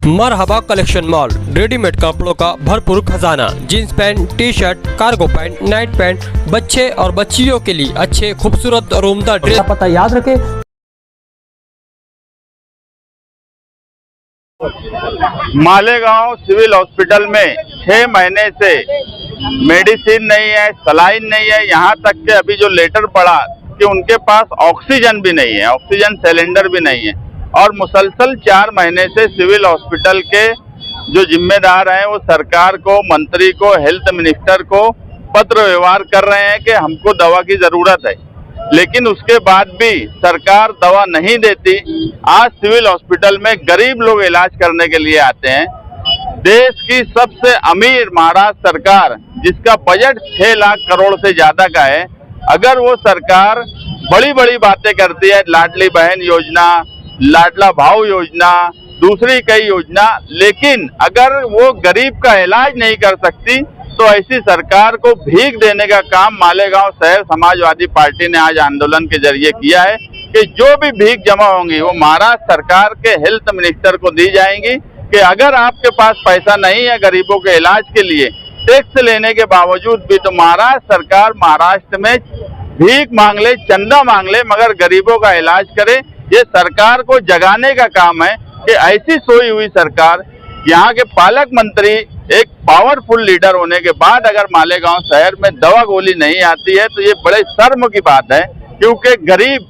मरहबा collection mall, readymade कपड़ों का भरपूर खजाना। Jeans pant, T shirt, cargo pant, night pant, बच्चे और बच्चियों के लिए अच्छे खूबसूरत और उम्दा ड्रेस। पता याद रखे। मालेगांव सिविल हॉस्पिटल में 6 महीने से मेडिसिन नहीं है, सलाइन नहीं है, यहाँ तक कि अभी जो लेटर पड़ा कि उनके पास ऑक्सीजन भी नहीं है, ऑक्सीजन सिलेंडर भी नहीं है। और मुसलसल 4 महीने से सिविल हॉस्पिटल के जो जिम्मेदार हैं वो सरकार को, मंत्री को, हेल्थ मिनिस्टर को पत्र व्यवहार कर रहे हैं कि हमको दवा की जरूरत है, लेकिन उसके बाद भी सरकार दवा नहीं देती। आज सिविल हॉस्पिटल में गरीब लोग इलाज करने के लिए आते हैं। देश की सबसे अमीर महाराष्ट्र सरकार, जिसका बजट 6 लाख करोड़ से ज्यादा का है, अगर वो सरकार बड़ी बड़ी बातें करती है, लाडली बहन योजना, लाडला भाव योजना, दूसरी कई योजना, लेकिन अगर वो गरीब का इलाज नहीं कर सकती तो ऐसी सरकार को भीख देने का काम मालेगांव शहर समाजवादी पार्टी ने आज आंदोलन के जरिए किया है कि जो भी भीख जमा होंगी वो महाराष्ट्र सरकार के हेल्थ मिनिस्टर को दी जाएंगी कि अगर आपके पास पैसा नहीं है गरीबों के इलाज के लिए, टैक्स लेने के बावजूद भी, तो महाराष्ट्र सरकार महाराष्ट्र में भीख मांग ले, चंदा मांग ले, मगर गरीबों का इलाज करे। ये सरकार को जगाने का काम है कि ऐसी सोई हुई सरकार, यहाँ के पालक मंत्री एक पावरफुल लीडर होने के बाद अगर मालेगांव शहर में दवा गोली नहीं आती है तो ये बड़े शर्म की बात है, क्योंकि गरीब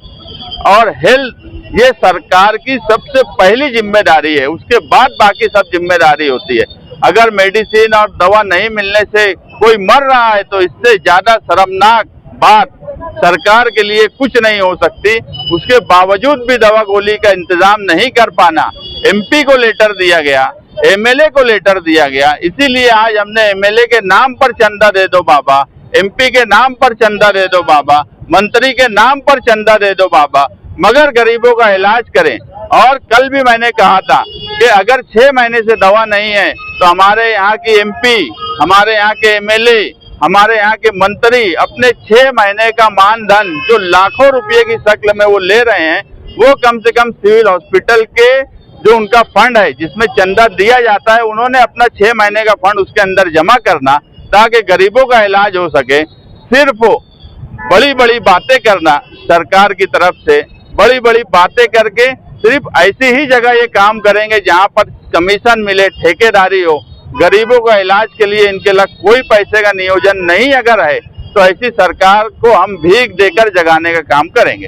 और हेल्थ ये सरकार की सबसे पहली जिम्मेदारी है, उसके बाद बाकी सब जिम्मेदारी होती है। अगर मेडिसिन और दवा नहीं मिलने से कोई मर रहा है तो इससे ज्यादा शर्मनाक बात सरकार के लिए कुछ नहीं हो सकती। उसके बावजूद भी दवा गोली का इंतजाम नहीं कर पाना, एमपी को लेटर दिया गया, एमएलए को लेटर दिया गया, इसीलिए आज हमने एमएलए के नाम पर चंदा दे दो बाबा, एमपी के नाम पर चंदा दे दो बाबा, मंत्री के नाम पर चंदा दे दो बाबा, मगर गरीबों का इलाज करें। और कल भी मैंने कहा था कि अगर 6 महीने से दवा नहीं है तो हमारे यहाँ की एमपी, हमारे यहाँ के एमएलए, हमारे यहाँ के मंत्री अपने 6 महीने का मानधन जो लाखों रुपए की शक्ल में वो ले रहे हैं, वो कम से कम सिविल हॉस्पिटल के जो उनका फंड है जिसमें चंदा दिया जाता है, उन्होंने अपना 6 महीने का फंड उसके अंदर जमा करना ताकि गरीबों का इलाज हो सके। सिर्फ बड़ी बड़ी बातें करना सरकार की तरफ से, बड़ी बड़ी बातें करके सिर्फ ऐसी ही जगह ये काम करेंगे जहां पर कमीशन मिले, ठेकेदारी हो। गरीबों का इलाज के लिए इनके लग कोई पैसे का नियोजन नहीं अगर है तो ऐसी सरकार को हम भीख देकर जगाने का काम करेंगे।